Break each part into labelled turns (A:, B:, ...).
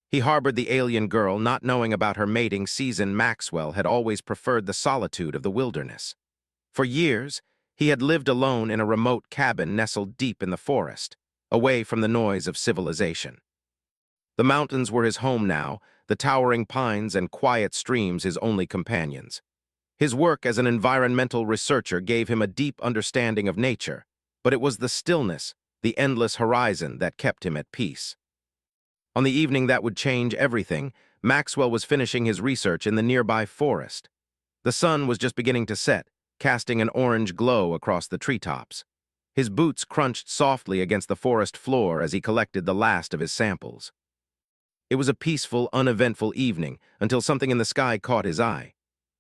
A: He harbored the alien girl, not knowing about her mating season. Maxwell had always preferred the solitude of the wilderness. For years, he had lived alone in a remote cabin nestled deep in the forest, away from the noise of civilization. The mountains were his home now, the towering pines and quiet streams his only companions. His work as an environmental researcher gave him a deep understanding of nature, but it was the stillness, the endless horizon that kept him at peace. On the evening that would change everything, Maxwell was finishing his research in the nearby forest. The sun was just beginning to set, casting an orange glow across the treetops. His boots crunched softly against the forest floor as he collected the last of his samples. It was a peaceful, uneventful evening until something in the sky caught his eye.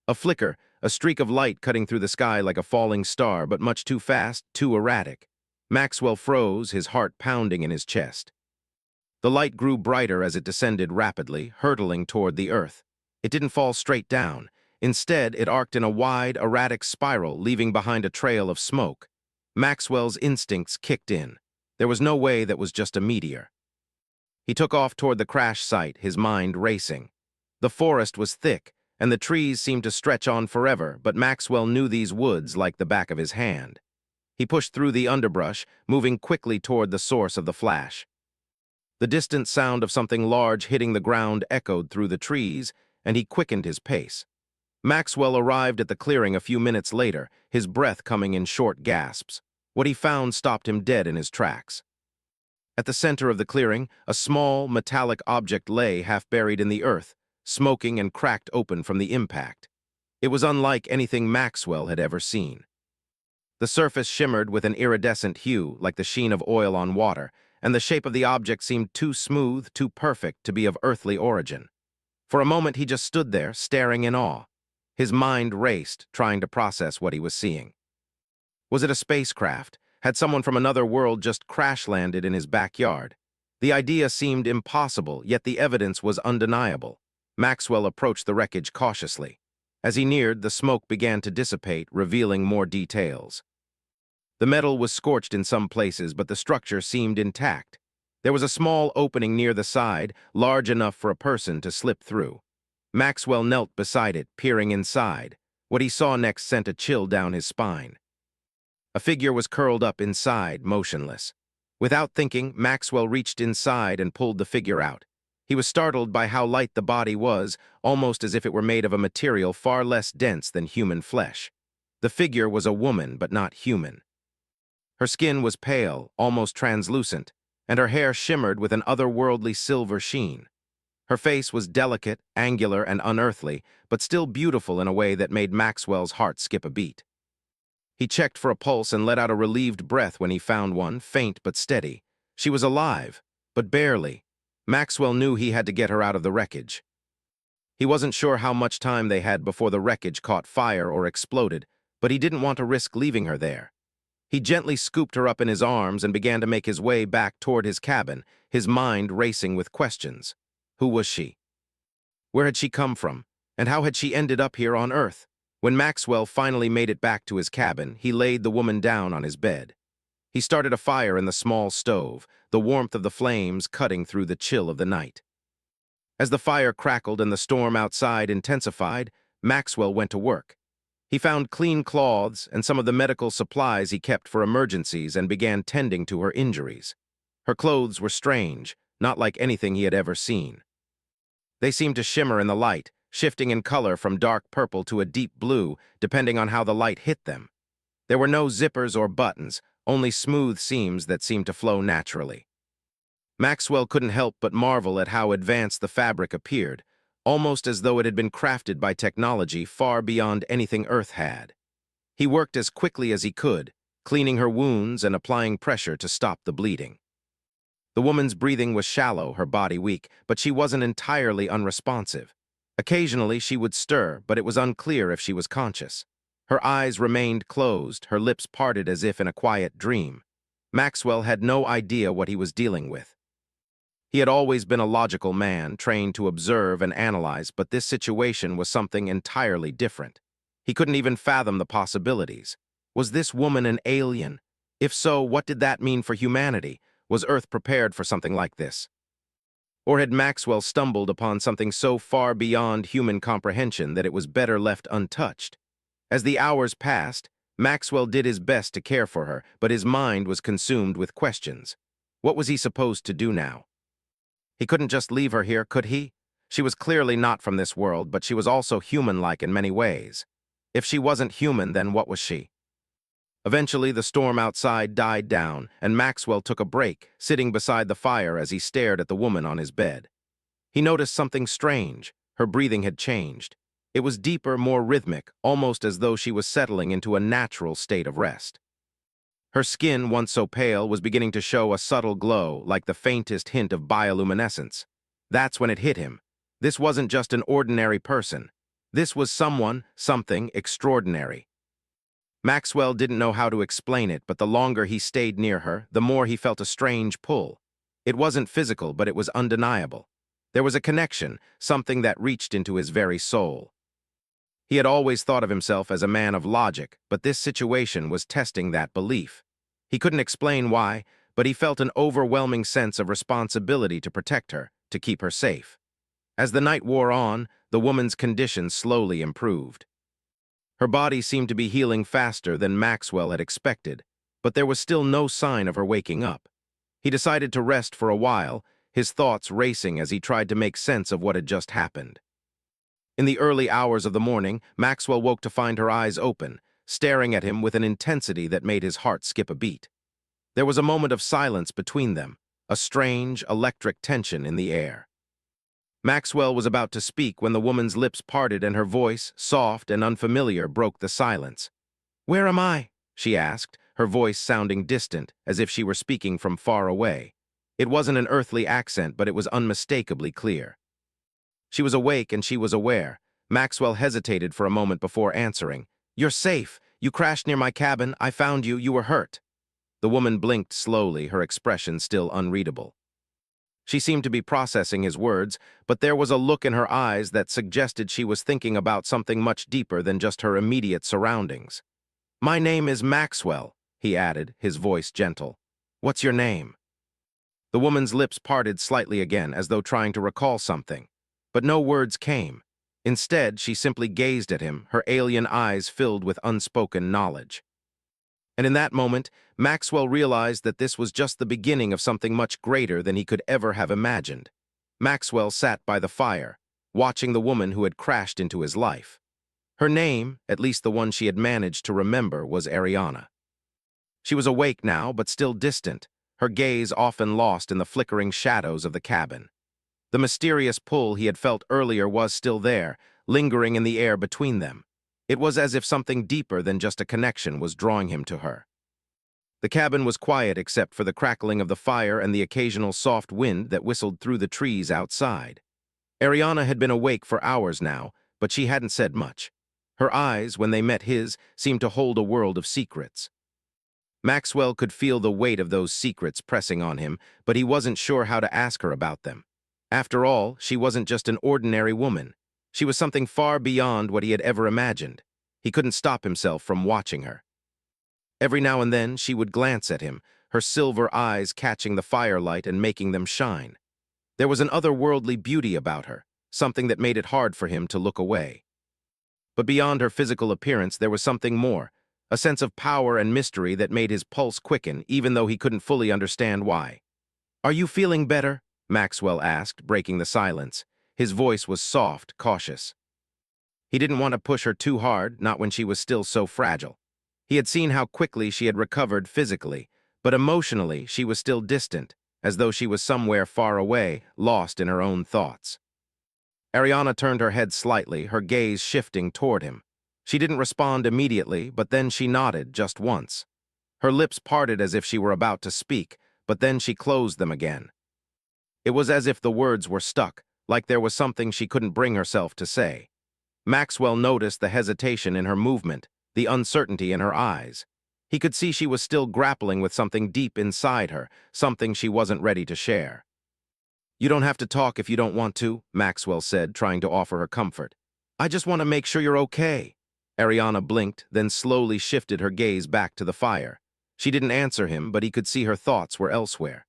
A: A flicker, a streak of light cutting through the sky like a falling star, but much too fast, too erratic. Maxwell froze, his heart pounding in his chest. The light grew brighter as it descended rapidly, hurtling toward the earth. It didn't fall straight down. Instead, it arced in a wide, erratic spiral, leaving behind a trail of smoke. Maxwell's instincts kicked in. There was no way that was just a meteor. He took off toward the crash site, his mind racing. The forest was thick, and the trees seemed to stretch on forever, but Maxwell knew these woods like the back of his hand. He pushed through the underbrush, moving quickly toward the source of the flash. The distant sound of something large hitting the ground echoed through the trees, and he quickened his pace. Maxwell arrived at the clearing a few minutes later, his breath coming in short gasps. What he found stopped him dead in his tracks. At the center of the clearing, a small, metallic object lay half buried in the earth, smoking and cracked open from the impact. It was unlike anything Maxwell had ever seen. The surface shimmered with an iridescent hue, like the sheen of oil on water, and the shape of the object seemed too smooth, too perfect to be of earthly origin. For a moment he just stood there, staring in awe. His mind raced, trying to process what he was seeing. Was it a spacecraft? Had someone from another world just crash-landed in his backyard? The idea seemed impossible, yet the evidence was undeniable. Maxwell approached the wreckage cautiously. As he neared, the smoke began to dissipate, revealing more details. The metal was scorched in some places, but the structure seemed intact. There was a small opening near the side, large enough for a person to slip through. Maxwell knelt beside it, peering inside. What he saw next sent a chill down his spine. A figure was curled up inside, motionless. Without thinking, Maxwell reached inside and pulled the figure out. He was startled by how light the body was, almost as if it were made of a material far less dense than human flesh. The figure was a woman, but not human. Her skin was pale, almost translucent, and her hair shimmered with an otherworldly silver sheen. Her face was delicate, angular, and unearthly, but still beautiful in a way that made Maxwell's heart skip a beat. He checked for a pulse and let out a relieved breath when he found one, faint but steady. She was alive, but barely. Maxwell knew he had to get her out of the wreckage. He wasn't sure how much time they had before the wreckage caught fire or exploded, but he didn't want to risk leaving her there. He gently scooped her up in his arms and began to make his way back toward his cabin, his mind racing with questions. Who was she? Where had she come from? And how had she ended up here on Earth? When Maxwell finally made it back to his cabin, he laid the woman down on his bed. He started a fire in the small stove, the warmth of the flames cutting through the chill of the night. As the fire crackled and the storm outside intensified, Maxwell went to work. He found clean cloths and some of the medical supplies he kept for emergencies and began tending to her injuries. Her clothes were strange, not like anything he had ever seen. They seemed to shimmer in the light, shifting in color from dark purple to a deep blue, depending on how the light hit them. There were no zippers or buttons, only smooth seams that seemed to flow naturally. Maxwell couldn't help but marvel at how advanced the fabric appeared, almost as though it had been crafted by technology far beyond anything Earth had. He worked as quickly as he could, cleaning her wounds and applying pressure to stop the bleeding. The woman's breathing was shallow, her body weak, but she wasn't entirely unresponsive. Occasionally she would stir, but it was unclear if she was conscious. Her eyes remained closed, her lips parted as if in a quiet dream. Maxwell had no idea what he was dealing with. He had always been a logical man, trained to observe and analyze, but this situation was something entirely different. He couldn't even fathom the possibilities. Was this woman an alien? If so, what did that mean for humanity? Was Earth prepared for something like this? Or had Maxwell stumbled upon something so far beyond human comprehension that it was better left untouched? As the hours passed, Maxwell did his best to care for her, but his mind was consumed with questions. What was he supposed to do now? He couldn't just leave her here, could he? She was clearly not from this world, but she was also human-like in many ways. If she wasn't human, then what was she? Eventually, the storm outside died down, and Maxwell took a break, sitting beside the fire as he stared at the woman on his bed. He noticed something strange. Her breathing had changed. It was deeper, more rhythmic, almost as though she was settling into a natural state of rest. Her skin, once so pale, was beginning to show a subtle glow, like the faintest hint of bioluminescence. That's when it hit him. This wasn't just an ordinary person. This was something extraordinary. Maxwell didn't know how to explain it, but the longer he stayed near her, the more he felt a strange pull. It wasn't physical, but it was undeniable. There was a connection, something that reached into his very soul. He had always thought of himself as a man of logic, but this situation was testing that belief. He couldn't explain why, but he felt an overwhelming sense of responsibility to protect her, to keep her safe. As the night wore on, the woman's condition slowly improved. Her body seemed to be healing faster than Maxwell had expected, but there was still no sign of her waking up. He decided to rest for a while, his thoughts racing as he tried to make sense of what had just happened. In the early hours of the morning, Maxwell woke to find her eyes open, staring at him with an intensity that made his heart skip a beat. There was a moment of silence between them, a strange, electric tension in the air. Maxwell was about to speak when the woman's lips parted and her voice, soft and unfamiliar, broke the silence. "Where am I?" she asked, her voice sounding distant, as if she were speaking from far away. It wasn't an earthly accent, but it was unmistakably clear. She was awake and she was aware. Maxwell hesitated for a moment before answering. "You're safe. You crashed near my cabin. I found you. You were hurt." The woman blinked slowly, her expression still unreadable. She seemed to be processing his words, but there was a look in her eyes that suggested she was thinking about something much deeper than just her immediate surroundings. "My name is Maxwell," he added, his voice gentle. "What's your name?" The woman's lips parted slightly again, as though trying to recall something. But no words came. Instead, she simply gazed at him, her alien eyes filled with unspoken knowledge. And in that moment, Maxwell realized that this was just the beginning of something much greater than he could ever have imagined. Maxwell sat by the fire, watching the woman who had crashed into his life. Her name, at least the one she had managed to remember, was Ariana. She was awake now, but still distant, her gaze often lost in the flickering shadows of the cabin. The mysterious pull he had felt earlier was still there, lingering in the air between them. It was as if something deeper than just a connection was drawing him to her. The cabin was quiet except for the crackling of the fire and the occasional soft wind that whistled through the trees outside. Ariana had been awake for hours now, but she hadn't said much. Her eyes, when they met his, seemed to hold a world of secrets. Maxwell could feel the weight of those secrets pressing on him, but he wasn't sure how to ask her about them. After all, she wasn't just an ordinary woman. She was something far beyond what he had ever imagined. He couldn't stop himself from watching her. Every now and then, she would glance at him, her silver eyes catching the firelight and making them shine. There was an otherworldly beauty about her, something that made it hard for him to look away. But beyond her physical appearance, there was something more, a sense of power and mystery that made his pulse quicken, even though he couldn't fully understand why. "Are you feeling better?" Maxwell asked, breaking the silence. His voice was soft, cautious. He didn't want to push her too hard, not when she was still so fragile. He had seen how quickly she had recovered physically, but emotionally she was still distant, as though she was somewhere far away, lost in her own thoughts. Ariana turned her head slightly, her gaze shifting toward him. She didn't respond immediately, but then she nodded just once. Her lips parted as if she were about to speak, but then she closed them again. It was as if the words were stuck, like there was something she couldn't bring herself to say. Maxwell noticed the hesitation in her movement, the uncertainty in her eyes. He could see she was still grappling with something deep inside her, something she wasn't ready to share. "You don't have to talk if you don't want to," Maxwell said, trying to offer her comfort. "I just want to make sure you're okay." Ariana blinked, then slowly shifted her gaze back to the fire. She didn't answer him, but he could see her thoughts were elsewhere.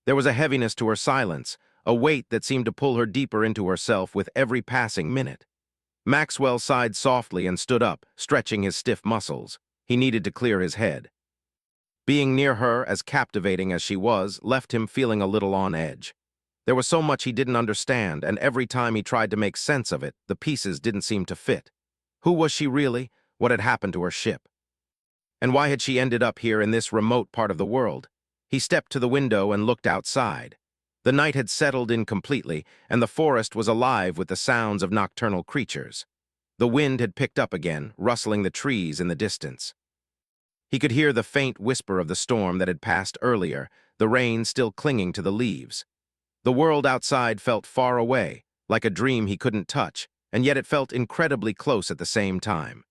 A: There was a heaviness to her silence, a weight that seemed to pull her deeper into herself with every passing minute. Maxwell sighed softly and stood up, stretching his stiff muscles. He needed to clear his head. Being near her, as captivating as she was, left him feeling a little on edge. There was so much he didn't understand, and every time he tried to make sense of it, the pieces didn't seem to fit. Who was she really? What had happened to her ship? And why had she ended up here in this remote part of the world? He stepped to the window and looked outside. The night had settled in completely, and the forest was alive with the sounds of nocturnal creatures. The wind had picked up again, rustling the trees in the distance. He could hear the faint whisper of the storm that had passed earlier, the rain still clinging to the leaves. The world outside felt far away, like a dream he couldn't touch, and yet it felt incredibly close at the same time.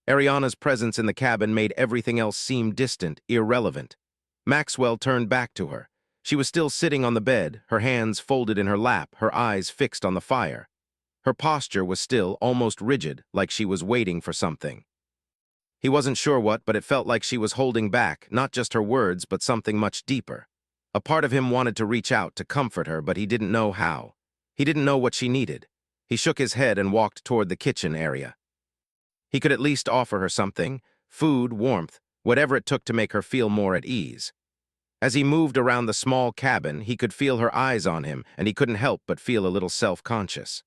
A: Ariana's presence in the cabin made everything else seem distant, irrelevant. Maxwell turned back to her. She was still sitting on the bed, her hands folded in her lap, her eyes fixed on the fire. Her posture was still, almost rigid, like she was waiting for something. He wasn't sure what, but it felt like she was holding back, not just her words, but something much deeper. A part of him wanted to reach out to comfort her, but he didn't know how. He didn't know what she needed. He shook his head and walked toward the kitchen area. He could at least offer her something, food, warmth, whatever it took to make her feel more at ease. As he moved around the small cabin, he could feel her eyes on him, and he couldn't help but feel a little self-conscious.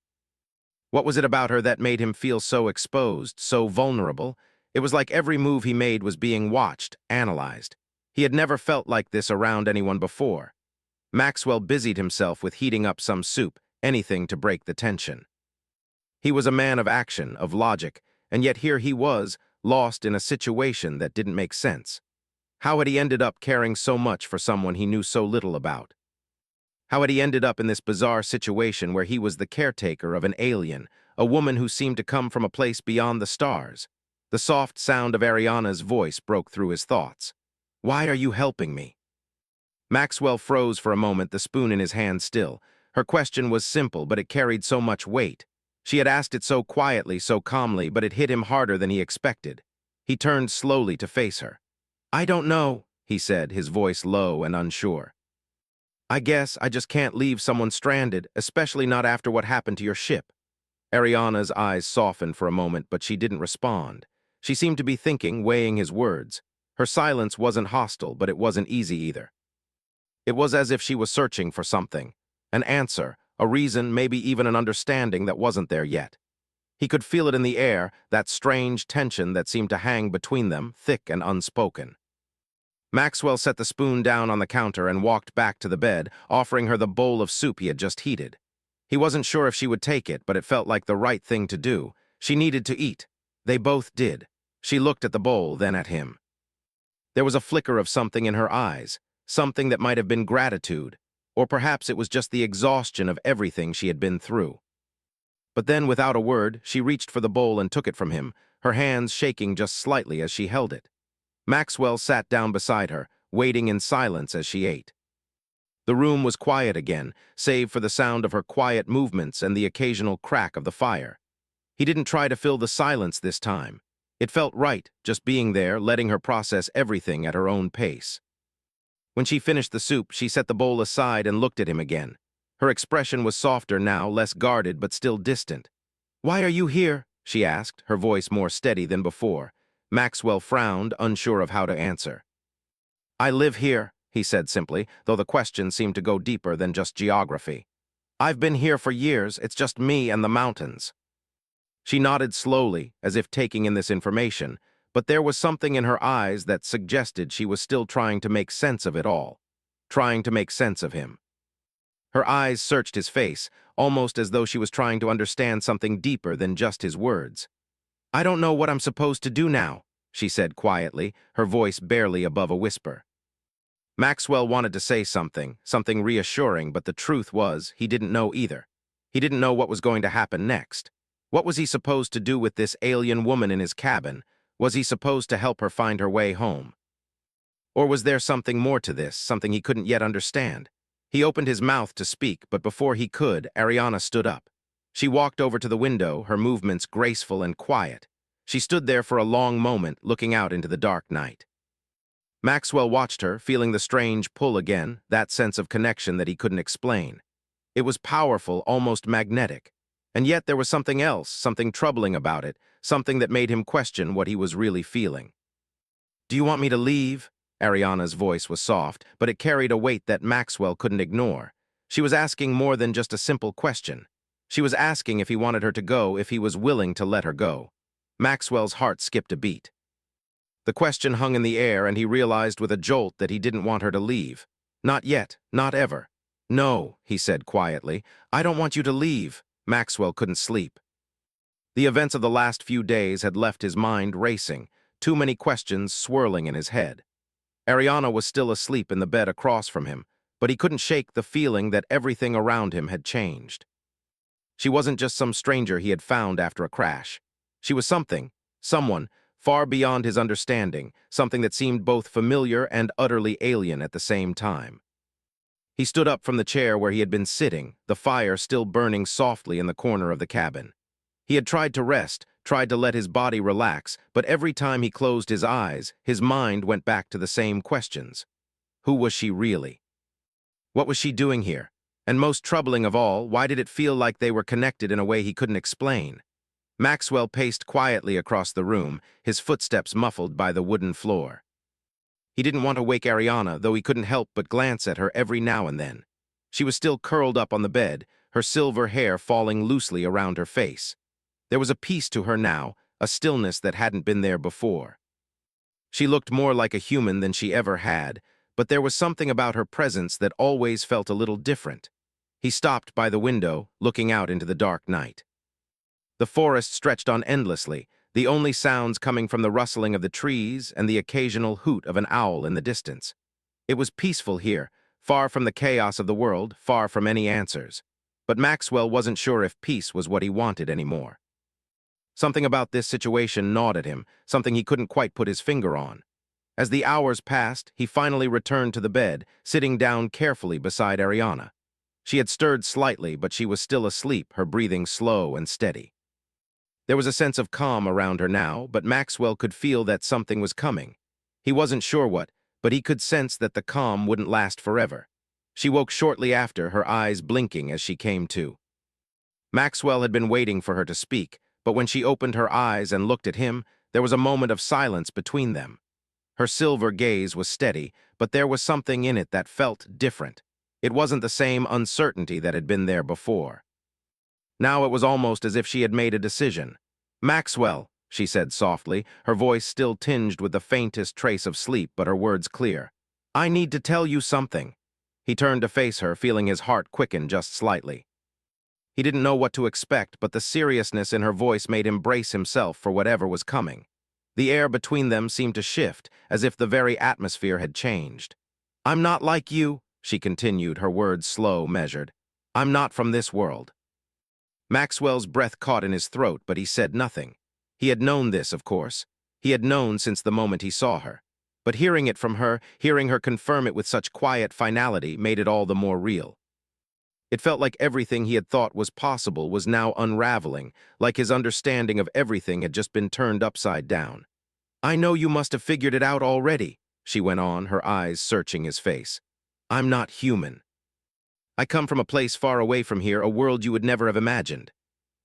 A: What was it about her that made him feel so exposed, so vulnerable? It was like every move he made was being watched, analyzed. He had never felt like this around anyone before. Maxwell busied himself with heating up some soup, anything to break the tension. He was a man of action, of logic, and yet here he was, lost in a situation that didn't make sense. How had he ended up caring so much for someone he knew so little about? How had he ended up in this bizarre situation where he was the caretaker of an alien, a woman who seemed to come from a place beyond the stars? The soft sound of Ariana's voice broke through his thoughts. "Why are you helping me?" Maxwell froze for a moment, the spoon in his hand still. Her question was simple, but it carried so much weight. She had asked it so quietly, so calmly, but it hit him harder than he expected. He turned slowly to face her. "I don't know," he said, his voice low and unsure. "I guess I just can't leave someone stranded, especially not after what happened to your ship." Ariana's eyes softened for a moment, but she didn't respond. She seemed to be thinking, weighing his words. Her silence wasn't hostile, but it wasn't easy either. It was as if she was searching for something, an answer, a reason, maybe even an understanding that wasn't there yet. He could feel it in the air, that strange tension that seemed to hang between them, thick and unspoken. Maxwell set the spoon down on the counter and walked back to the bed, offering her the bowl of soup he had just heated. He wasn't sure if she would take it, but it felt like the right thing to do. She needed to eat. They both did. She looked at the bowl, then at him. There was a flicker of something in her eyes, something that might have been gratitude, or perhaps it was just the exhaustion of everything she had been through. But then, without a word, she reached for the bowl and took it from him, her hands shaking just slightly as she held it. Maxwell sat down beside her, waiting in silence as she ate. The room was quiet again, save for the sound of her quiet movements and the occasional crack of the fire. He didn't try to fill the silence this time. It felt right, just being there, letting her process everything at her own pace. When she finished the soup, she set the bowl aside and looked at him again. Her expression was softer now, less guarded, but still distant. "Why are you here?" she asked, her voice more steady than before. Maxwell frowned, unsure of how to answer. "I live here," he said simply, though the question seemed to go deeper than just geography. "I've been here for years, it's just me and the mountains." She nodded slowly, as if taking in this information, but there was something in her eyes that suggested she was still trying to make sense of it all, trying to make sense of him. Her eyes searched his face, almost as though she was trying to understand something deeper than just his words. "I don't know what I'm supposed to do now," she said quietly, her voice barely above a whisper. Maxwell wanted to say something reassuring, but the truth was he didn't know either. He didn't know what was going to happen next. What was he supposed to do with this alien woman in his cabin? Was he supposed to help her find her way home? Or was there something more to this, something he couldn't yet understand? He opened his mouth to speak, but before he could, Ariana stood up. She walked over to the window, her movements graceful and quiet. She stood there for a long moment, looking out into the dark night. Maxwell watched her, feeling the strange pull again, that sense of connection that he couldn't explain. It was powerful, almost magnetic. And yet there was something else, something troubling about it, something that made him question what he was really feeling. "Do you want me to leave?" Ariana's voice was soft, but it carried a weight that Maxwell couldn't ignore. She was asking more than just a simple question. She was asking if he wanted her to go, if he was willing to let her go. Maxwell's heart skipped a beat. The question hung in the air, and he realized with a jolt that he didn't want her to leave. Not yet, not ever. "No," he said quietly, "I don't want you to leave." Maxwell couldn't sleep. The events of the last few days had left his mind racing, too many questions swirling in his head. Ariana was still asleep in the bed across from him, but he couldn't shake the feeling that everything around him had changed. She wasn't just some stranger he had found after a crash. She was someone, far beyond his understanding, something that seemed both familiar and utterly alien at the same time. He stood up from the chair where he had been sitting, the fire still burning softly in the corner of the cabin. He had tried to rest, tried to let his body relax, but every time he closed his eyes, his mind went back to the same questions. Who was she really? What was she doing here? And most troubling of all, why did it feel like they were connected in a way he couldn't explain? Maxwell paced quietly across the room, his footsteps muffled by the wooden floor. He didn't want to wake Ariana, though he couldn't help but glance at her every now and then. She was still curled up on the bed, her silver hair falling loosely around her face. There was a peace to her now, a stillness that hadn't been there before. She looked more like a human than she ever had, but there was something about her presence that always felt a little different. He stopped by the window, looking out into the dark night. The forest stretched on endlessly, the only sounds coming from the rustling of the trees and the occasional hoot of an owl in the distance. It was peaceful here, far from the chaos of the world, far from any answers. But Maxwell wasn't sure if peace was what he wanted anymore. Something about this situation gnawed at him, something he couldn't quite put his finger on. As the hours passed, he finally returned to the bed, sitting down carefully beside Ariana. She had stirred slightly, but she was still asleep, her breathing slow and steady. There was a sense of calm around her now, but Maxwell could feel that something was coming. He wasn't sure what, but he could sense that the calm wouldn't last forever. She woke shortly after, her eyes blinking as she came to. Maxwell had been waiting for her to speak, but when she opened her eyes and looked at him, there was a moment of silence between them. Her silver gaze was steady, but there was something in it that felt different. It wasn't the same uncertainty that had been there before. Now it was almost as if she had made a decision. "Maxwell," she said softly, her voice still tinged with the faintest trace of sleep, but her words clear. "I need to tell you something." He turned to face her, feeling his heart quicken just slightly. He didn't know what to expect, but the seriousness in her voice made him brace himself for whatever was coming. The air between them seemed to shift, as if the very atmosphere had changed. "I'm not like you," she continued, her words slow, measured. "I'm not from this world." Maxwell's breath caught in his throat, but he said nothing. He had known this, of course. He had known since the moment he saw her. But hearing it from her, hearing her confirm it with such quiet finality, made it all the more real. It felt like everything he had thought was possible was now unraveling, like his understanding of everything had just been turned upside down. "I know you must have figured it out already," she went on, her eyes searching his face. "I'm not human. I come from a place far away from here, a world you would never have imagined."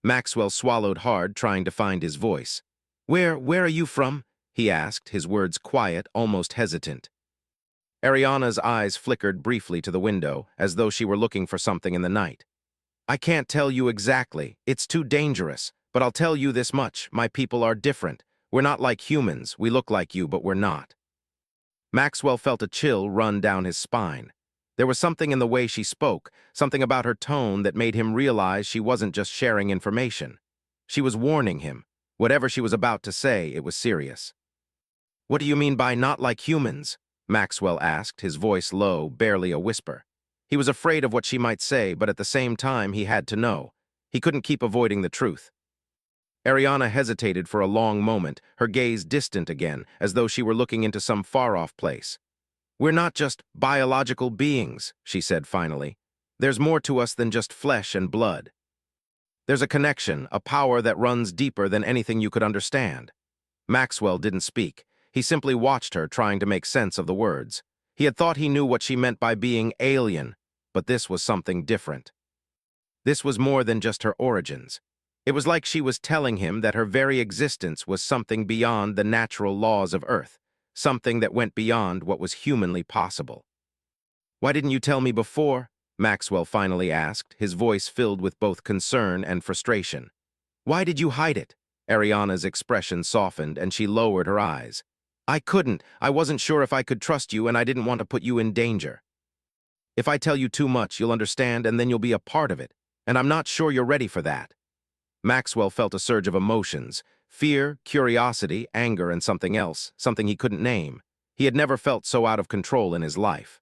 A: Maxwell swallowed hard, trying to find his voice. Where are you from?" he asked, his words quiet, almost hesitant. Ariana's eyes flickered briefly to the window, as though she were looking for something in the night. "I can't tell you exactly. It's too dangerous. But I'll tell you this much. My people are different. We're not like humans. We look like you, but we're not." Maxwell felt a chill run down his spine. There was something in the way she spoke, something about her tone that made him realize she wasn't just sharing information. She was warning him. Whatever she was about to say, it was serious. "What do you mean by not like humans?" Maxwell asked, his voice low, barely a whisper. He was afraid of what she might say, but at the same time he had to know. He couldn't keep avoiding the truth. Ariana hesitated for a long moment, her gaze distant again, as though she were looking into some far-off place. "We're not just biological beings," she said finally. "There's more to us than just flesh and blood. There's a connection, a power that runs deeper than anything you could understand." Maxwell didn't speak. He simply watched her, trying to make sense of the words. He had thought he knew what she meant by being alien, but this was something different. This was more than just her origins. It was like she was telling him that her very existence was something beyond the natural laws of Earth, something that went beyond what was humanly possible. "Why didn't you tell me before?" Maxwell finally asked, his voice filled with both concern and frustration. "Why did you hide it?" Ariana's expression softened, and she lowered her eyes. "I couldn't. I wasn't sure if I could trust you, and I didn't want to put you in danger. If I tell you too much, you'll understand, and then you'll be a part of it, and I'm not sure you're ready for that." Maxwell felt a surge of emotions: fear, curiosity, anger, and something else, something he couldn't name. He had never felt so out of control in his life.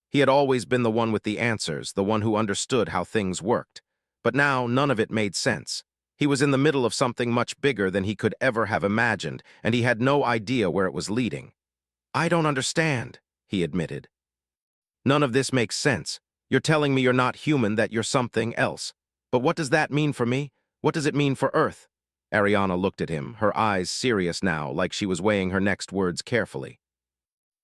A: He had always been the one with the answers, the one who understood how things worked. But now, none of it made sense. He was in the middle of something much bigger than he could ever have imagined, and he had no idea where it was leading. "I don't understand," he admitted. "None of this makes sense. You're telling me you're not human, that you're something else. But what does that mean for me? What does it mean for Earth?" Ariana looked at him, her eyes serious now, like she was weighing her next words carefully.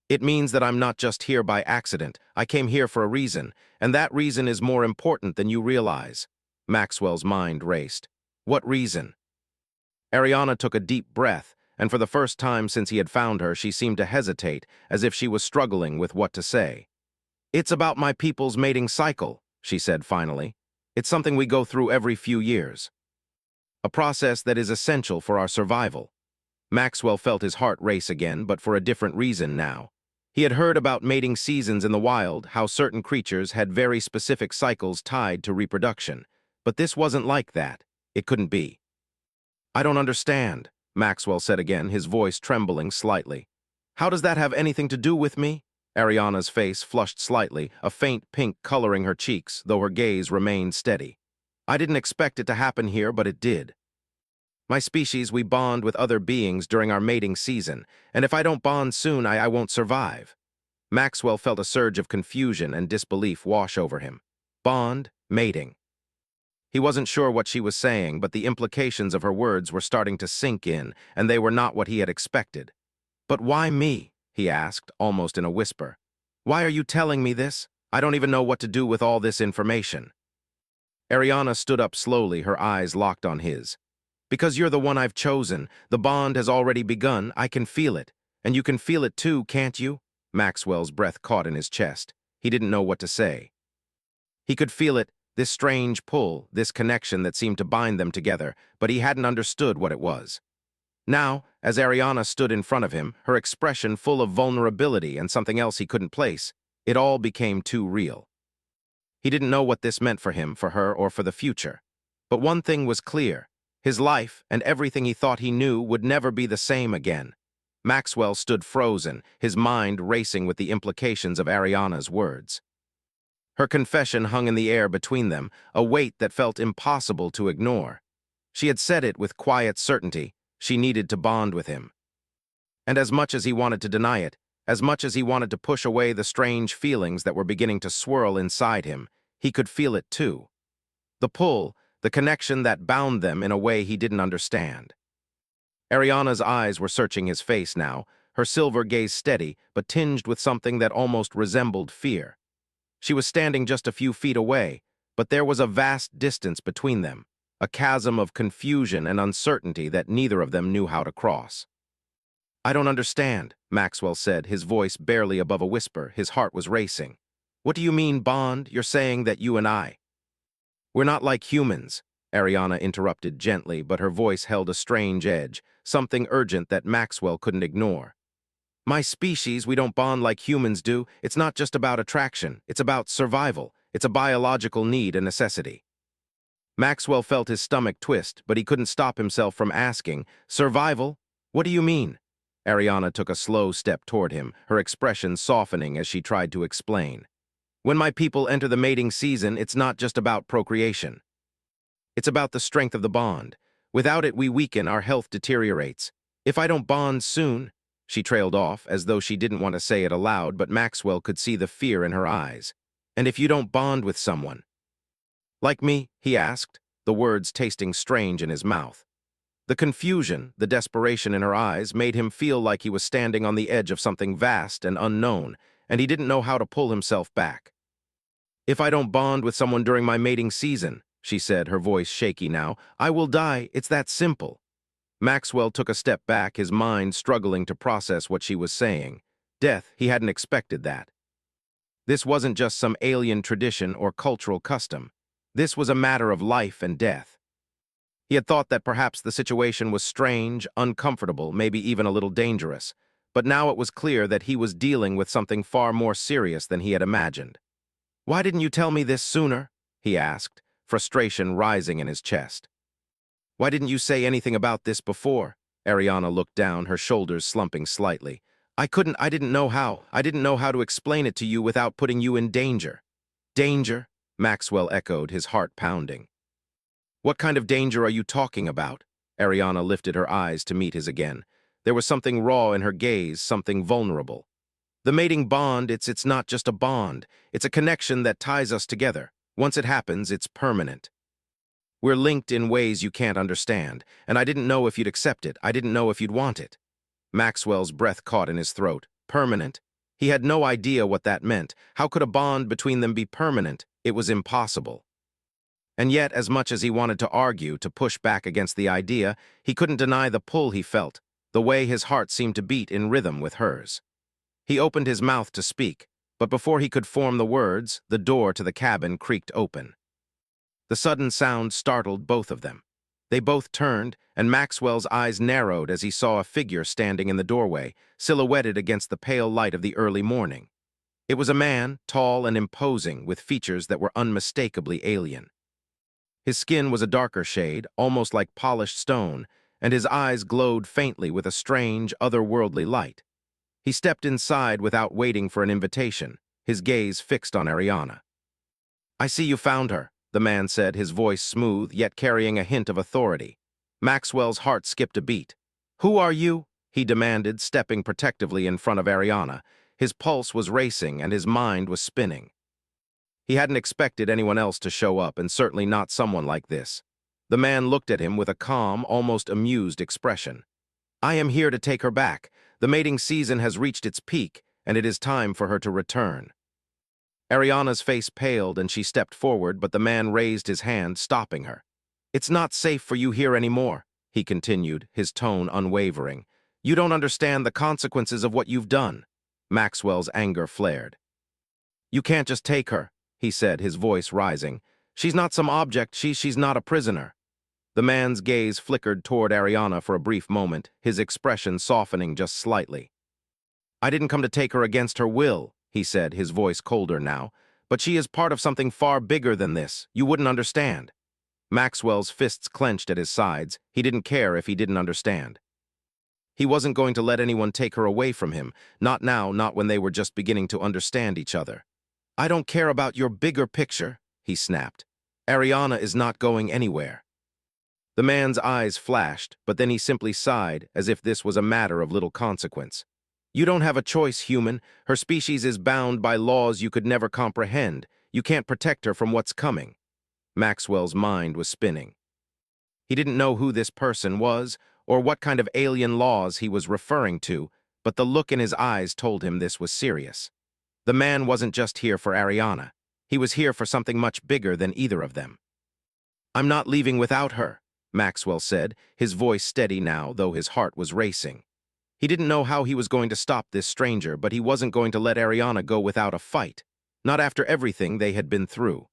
A: "It means that I'm not just here by accident. I came here for a reason, and that reason is more important than you realize." Maxwell's mind raced. "What reason?" Ariana took a deep breath, and for the first time since he had found her, she seemed to hesitate, as if she was struggling with what to say. "It's about my people's mating cycle," she said finally. "It's something we go through every few years. A process that is essential for our survival." Maxwell felt his heart race again, but for a different reason now. He had heard about mating seasons in the wild, how certain creatures had very specific cycles tied to reproduction. But this wasn't like that. It couldn't be. "I don't understand," Maxwell said again, his voice trembling slightly. "How does that have anything to do with me?" Ariana's face flushed slightly, a faint pink coloring her cheeks, though her gaze remained steady. "I didn't expect it to happen here, but it did. My species, we bond with other beings during our mating season, and if I don't bond soon, I won't survive." Maxwell felt a surge of confusion and disbelief wash over him. Bond, mating. He wasn't sure what she was saying, but the implications of her words were starting to sink in, and they were not what he had expected. "But why me?" he asked, almost in a whisper. "Why are you telling me this? I don't even know what to do with all this information." Ariana stood up slowly, her eyes locked on his. "Because you're the one I've chosen. The bond has already begun. I can feel it. And you can feel it too, can't you?" Maxwell's breath caught in his chest. He didn't know what to say. He could feel it, this strange pull, this connection that seemed to bind them together, but he hadn't understood what it was. Now, as Ariana stood in front of him, her expression full of vulnerability and something else he couldn't place, it all became too real. He didn't know what this meant for him, for her, or for the future. But one thing was clear. His life and everything he thought he knew would never be the same again. Maxwell stood frozen, his mind racing with the implications of Ariana's words. Her confession hung in the air between them, a weight that felt impossible to ignore. She had said it with quiet certainty. She needed to bond with him. And as much as he wanted to deny it, as much as he wanted to push away the strange feelings that were beginning to swirl inside him, he could feel it too. The pull, the connection that bound them in a way he didn't understand. Ariana's eyes were searching his face now, her silver gaze steady, but tinged with something that almost resembled fear. She was standing just a few feet away, but there was a vast distance between them, a chasm of confusion and uncertainty that neither of them knew how to cross. "I don't understand," Maxwell said, his voice barely above a whisper. His heart was racing. "What do you mean, bond? You're saying that you and I—" "We're not like humans," Ariana interrupted gently, but her voice held a strange edge, something urgent that Maxwell couldn't ignore. "My species, we don't bond like humans do. It's not just about attraction. It's about survival. It's a biological need, a necessity." Maxwell felt his stomach twist, but he couldn't stop himself from asking, "Survival? What do you mean?" Ariana took a slow step toward him, her expression softening as she tried to explain. "When my people enter the mating season, it's not just about procreation. It's about the strength of the bond. Without it, we weaken, our health deteriorates. If I don't bond soon—" She trailed off, as though she didn't want to say it aloud, but Maxwell could see the fear in her eyes. "And if you don't bond with someone—" "Like me?" he asked, the words tasting strange in his mouth. The confusion, the desperation in her eyes made him feel like he was standing on the edge of something vast and unknown, and he didn't know how to pull himself back. If I don't bond with someone during my mating season, she said, her voice shaky now, I will die. It's that simple. Maxwell took a step back, his mind struggling to process what she was saying. Death, he hadn't expected that. This wasn't just some alien tradition or cultural custom. This was a matter of life and death. He had thought that perhaps the situation was strange, uncomfortable, maybe even a little dangerous, but now it was clear that he was dealing with something far more serious than he had imagined. "Why didn't you tell me this sooner?" he asked, frustration rising in his chest. "Why didn't you say anything about this before?" Ariana looked down, her shoulders slumping slightly. I didn't know how. I didn't know how to explain it to you without putting you in danger." "Danger?" Maxwell echoed, his heart pounding. "What kind of danger are you talking about?" Ariana lifted her eyes to meet his again. There was something raw in her gaze, something vulnerable. "The mating bond, it's not just a bond. It's a connection that ties us together. Once it happens, it's permanent. We're linked in ways you can't understand, and I didn't know if you'd accept it. I didn't know if you'd want it." Maxwell's breath caught in his throat. Permanent? He had no idea what that meant. How could a bond between them be permanent? It was impossible. And yet, as much as he wanted to argue, to push back against the idea, he couldn't deny the pull he felt, the way his heart seemed to beat in rhythm with hers. He opened his mouth to speak, but before he could form the words, the door to the cabin creaked open. The sudden sound startled both of them. They both turned, and Maxwell's eyes narrowed as he saw a figure standing in the doorway, silhouetted against the pale light of the early morning. It was a man, tall and imposing, with features that were unmistakably alien. His skin was a darker shade, almost like polished stone, and his eyes glowed faintly with a strange, otherworldly light. He stepped inside without waiting for an invitation, his gaze fixed on Ariana. "I see you found her," the man said, his voice smooth, yet carrying a hint of authority. Maxwell's heart skipped a beat. "Who are you?" he demanded, stepping protectively in front of Ariana. His pulse was racing and his mind was spinning. He hadn't expected anyone else to show up, and certainly not someone like this. The man looked at him with a calm, almost amused expression. "I am here to take her back. The mating season has reached its peak, and it is time for her to return." Ariana's face paled and she stepped forward, but the man raised his hand, stopping her. "It's not safe for you here anymore," he continued, his tone unwavering. "You don't understand the consequences of what you've done." Maxwell's anger flared. "You can't just take her," he said, his voice rising. "She's not some object, she's not a prisoner." The man's gaze flickered toward Ariana for a brief moment, his expression softening just slightly. "I didn't come to take her against her will," he said, his voice colder now. "But she is part of something far bigger than this. You wouldn't understand." Maxwell's fists clenched at his sides. He didn't care if he didn't understand. He wasn't going to let anyone take her away from him, not now, not when they were just beginning to understand each other. "I don't care about your bigger picture," he snapped. "Ariana is not going anywhere." The man's eyes flashed, but then he simply sighed, as if this was a matter of little consequence. "You don't have a choice, human. Her species is bound by laws you could never comprehend. You can't protect her from what's coming." Maxwell's mind was spinning. He didn't know who this person was, or what kind of alien laws he was referring to, but the look in his eyes told him this was serious. The man wasn't just here for Ariana. He was here for something much bigger than either of them. "I'm not leaving without her," Maxwell said, his voice steady now, though his heart was racing. He didn't know how he was going to stop this stranger, but he wasn't going to let Ariana go without a fight. Not after everything they had been through.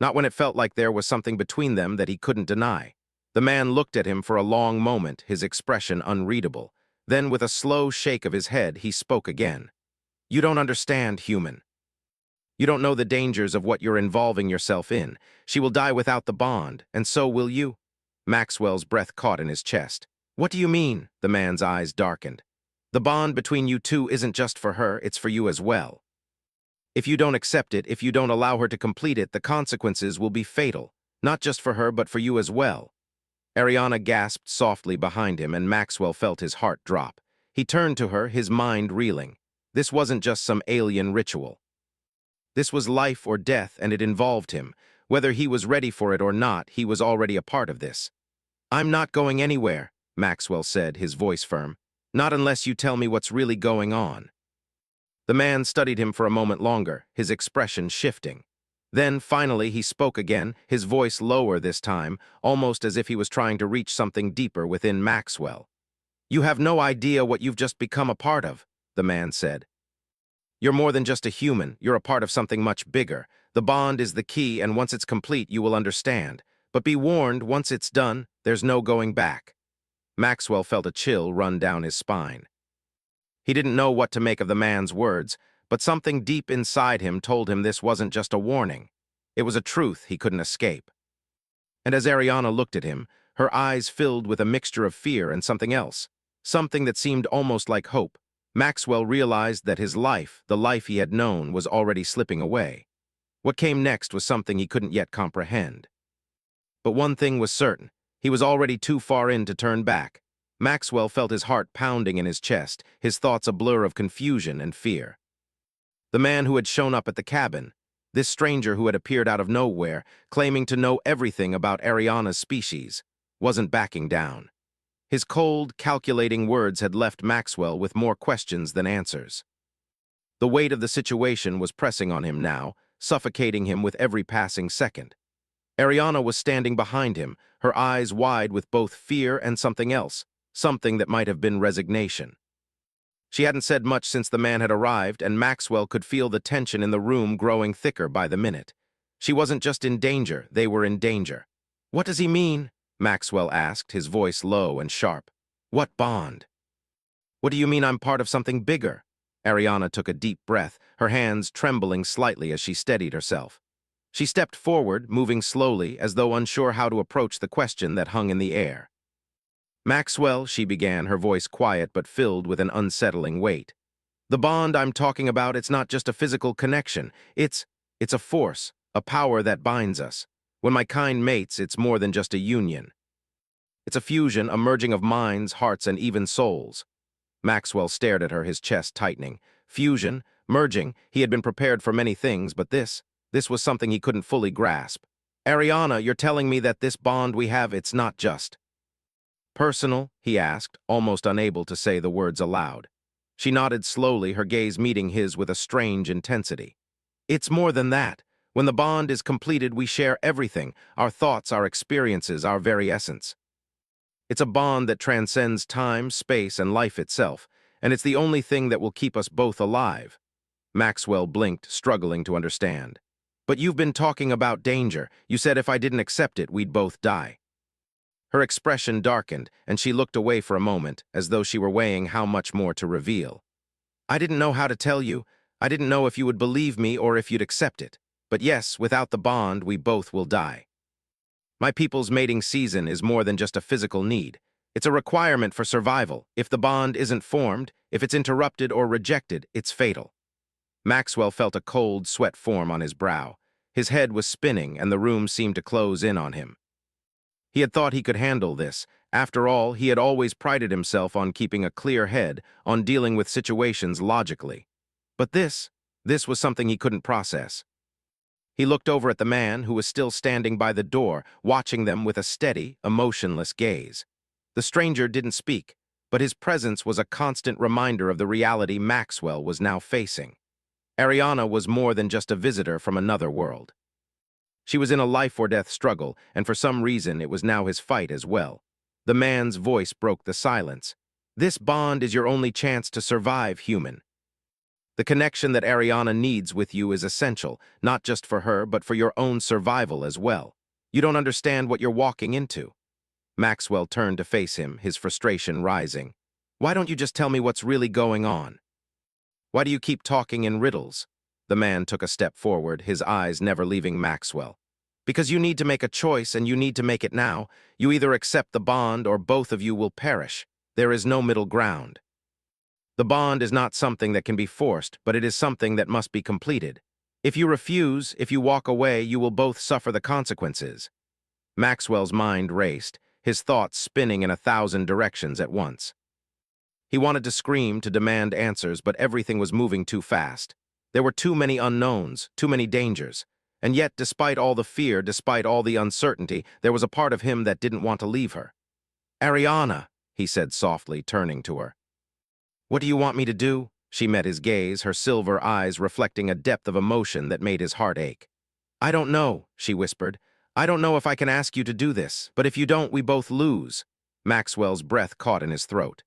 A: Not when it felt like there was something between them that he couldn't deny. The man looked at him for a long moment, his expression unreadable. Then, with a slow shake of his head, he spoke again. "You don't understand, human. You don't know the dangers of what you're involving yourself in. She will die without the bond, and so will you." Maxwell's breath caught in his chest. "What do you mean?" The man's eyes darkened. "The bond between you two isn't just for her, it's for you as well. If you don't accept it, if you don't allow her to complete it, the consequences will be fatal, not just for her, but for you as well." Ariana gasped softly behind him, and Maxwell felt his heart drop. He turned to her, his mind reeling. This wasn't just some alien ritual. This was life or death, and it involved him. Whether he was ready for it or not, he was already a part of this. "I'm not going anywhere," Maxwell said, his voice firm. "Not unless you tell me what's really going on." The man studied him for a moment longer, his expression shifting. Then, finally, he spoke again, his voice lower this time, almost as if he was trying to reach something deeper within Maxwell. "You have no idea what you've just become a part of," the man said. "You're more than just a human, you're a part of something much bigger. The bond is the key, and once it's complete, you will understand. But be warned, once it's done, there's no going back." Maxwell felt a chill run down his spine. He didn't know what to make of the man's words, but something deep inside him told him this wasn't just a warning. It was a truth he couldn't escape. And as Ariana looked at him, her eyes filled with a mixture of fear and something else, something that seemed almost like hope, Maxwell realized that his life, the life he had known, was already slipping away. What came next was something he couldn't yet comprehend. But one thing was certain. He was already too far in to turn back. Maxwell felt his heart pounding in his chest, his thoughts a blur of confusion and fear. The man who had shown up at the cabin, this stranger who had appeared out of nowhere, claiming to know everything about Ariana's species, wasn't backing down. His cold, calculating words had left Maxwell with more questions than answers. The weight of the situation was pressing on him now, suffocating him with every passing second. Ariana was standing behind him, her eyes wide with both fear and something else, something that might have been resignation. She hadn't said much since the man had arrived, and Maxwell could feel the tension in the room growing thicker by the minute. She wasn't just in danger, they were in danger. "What does he mean?" Maxwell asked, his voice low and sharp. "What bond?" "What do you mean I'm part of something bigger?" Ariana took a deep breath, her hands trembling slightly as she steadied herself. She stepped forward, moving slowly, as though unsure how to approach the question that hung in the air. "Maxwell," she began, her voice quiet but filled with an unsettling weight. "The bond I'm talking about, it's not just a physical connection. It's a force, a power that binds us. When my kind mates, it's more than just a union. It's a fusion, a merging of minds, hearts, and even souls." Maxwell stared at her, his chest tightening. Fusion, merging, he had been prepared for many things, but this was something he couldn't fully grasp. "Ariana, you're telling me that this bond we have, it's not just personal?" he asked, almost unable to say the words aloud. She nodded slowly, her gaze meeting his with a strange intensity. "It's more than that. When the bond is completed, we share everything, our thoughts, our experiences, our very essence. It's a bond that transcends time, space, and life itself, and it's the only thing that will keep us both alive." Maxwell blinked, struggling to understand. "But you've been talking about danger. You said if I didn't accept it, we'd both die." Her expression darkened, and she looked away for a moment, as though she were weighing how much more to reveal. "I didn't know how to tell you. I didn't know if you would believe me or if you'd accept it. But yes, without the bond, we both will die. My people's mating season is more than just a physical need. It's a requirement for survival. If the bond isn't formed, if it's interrupted or rejected, it's fatal." Maxwell felt a cold sweat form on his brow. His head was spinning, and the room seemed to close in on him. He had thought he could handle this. After all, he had always prided himself on keeping a clear head, on dealing with situations logically. But this was something he couldn't process. He looked over at the man who was still standing by the door, watching them with a steady, emotionless gaze. The stranger didn't speak, but his presence was a constant reminder of the reality Maxwell was now facing. Ariana was more than just a visitor from another world. She was in a life-or-death struggle, and for some reason it was now his fight as well. The man's voice broke the silence. "This bond is your only chance to survive, human. The connection that Ariana needs with you is essential, not just for her, but for your own survival as well. You don't understand what you're walking into." Maxwell turned to face him, his frustration rising. "Why don't you just tell me what's really going on? Why do you keep talking in riddles?" The man took a step forward, his eyes never leaving Maxwell. "Because you need to make a choice, and you need to make it now. You either accept the bond, or both of you will perish. There is no middle ground. The bond is not something that can be forced, but it is something that must be completed. If you refuse, if you walk away, you will both suffer the consequences." Maxwell's mind raced, his thoughts spinning in 1,000 directions at once. He wanted to scream, to demand answers, but everything was moving too fast. There were too many unknowns, too many dangers. And yet, despite all the fear, despite all the uncertainty, there was a part of him that didn't want to leave her. "Ariana," he said softly, turning to her. "What do you want me to do?" She met his gaze, her silver eyes reflecting a depth of emotion that made his heart ache. I don't know, she whispered. I don't know if I can ask you to do this, but if you don't, we both lose. Maxwell's breath caught in his throat.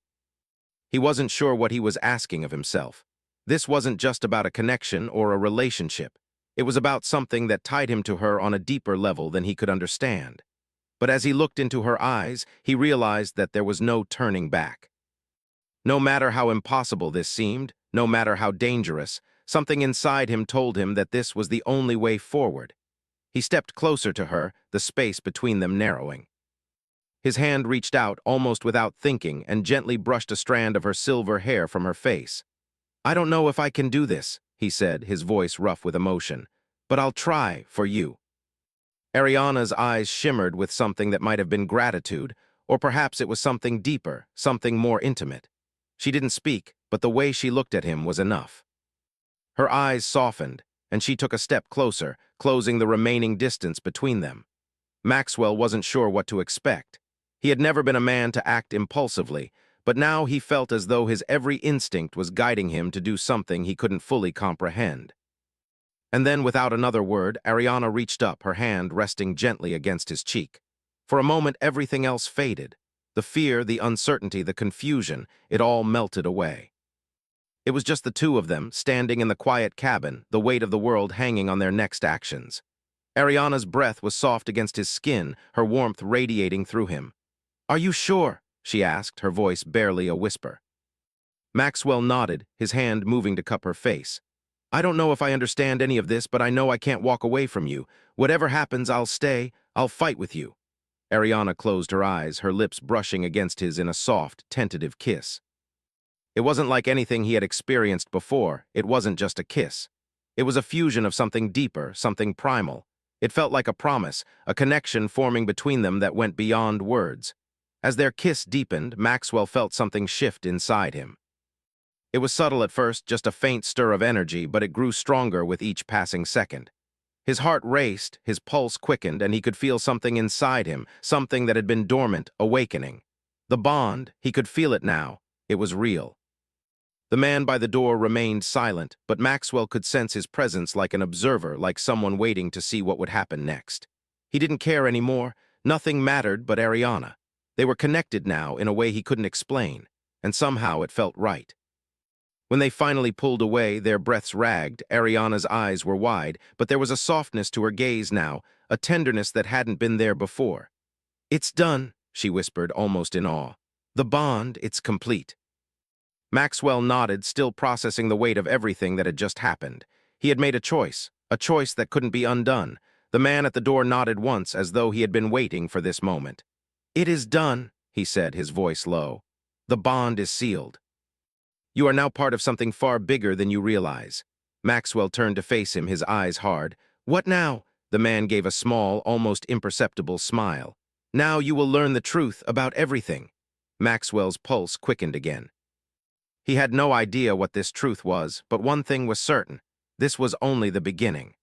A: He wasn't sure what he was asking of himself. This wasn't just about a connection or a relationship. It was about something that tied him to her on a deeper level than he could understand. But as he looked into her eyes, he realized that there was no turning back. No matter how impossible this seemed, no matter how dangerous, something inside him told him that this was the only way forward. He stepped closer to her, the space between them narrowing. His hand reached out almost without thinking and gently brushed a strand of her silver hair from her face. I don't know if I can do this, he said, his voice rough with emotion, but I'll try for you. Ariana's eyes shimmered with something that might have been gratitude, or perhaps it was something deeper, something more intimate. She didn't speak, but the way she looked at him was enough. Her eyes softened, and she took a step closer, closing the remaining distance between them. Maxwell wasn't sure what to expect. He had never been a man to act impulsively, but now he felt as though his every instinct was guiding him to do something he couldn't fully comprehend. And then, without another word, Ariana reached up, her hand resting gently against his cheek. For a moment, everything else faded. The fear, the uncertainty, the confusion, it all melted away. It was just the two of them, standing in the quiet cabin, the weight of the world hanging on their next actions. Ariana's breath was soft against his skin, her warmth radiating through him. Are you sure? She asked, her voice barely a whisper. Maxwell nodded, his hand moving to cup her face. I don't know if I understand any of this, but I know I can't walk away from you. Whatever happens, I'll stay. I'll fight with you. Ariana closed her eyes, her lips brushing against his in a soft, tentative kiss. It wasn't like anything he had experienced before. It wasn't just a kiss. It was a fusion of something deeper, something primal. It felt like a promise, a connection forming between them that went beyond words. As their kiss deepened, Maxwell felt something shift inside him. It was subtle at first, just a faint stir of energy, but it grew stronger with each passing second. His heart raced, his pulse quickened, and he could feel something inside him, something that had been dormant, awakening. The bond, he could feel it now. It was real. The man by the door remained silent, but Maxwell could sense his presence like an observer, like someone waiting to see what would happen next. He didn't care anymore. Nothing mattered but Ariana. They were connected now in a way he couldn't explain, and somehow it felt right. When they finally pulled away, their breaths ragged, Ariana's eyes were wide, but there was a softness to her gaze now, a tenderness that hadn't been there before. It's done, she whispered, almost in awe. The bond, it's complete. Maxwell nodded, still processing the weight of everything that had just happened. He had made a choice that couldn't be undone. The man at the door nodded once, as though he had been waiting for this moment. It is done, he said, his voice low. The bond is sealed. You are now part of something far bigger than you realize. Maxwell turned to face him, his eyes hard. What now? The man gave a small, almost imperceptible smile. Now you will learn the truth about everything. Maxwell's pulse quickened again. He had no idea what this truth was, but one thing was certain. This was only the beginning.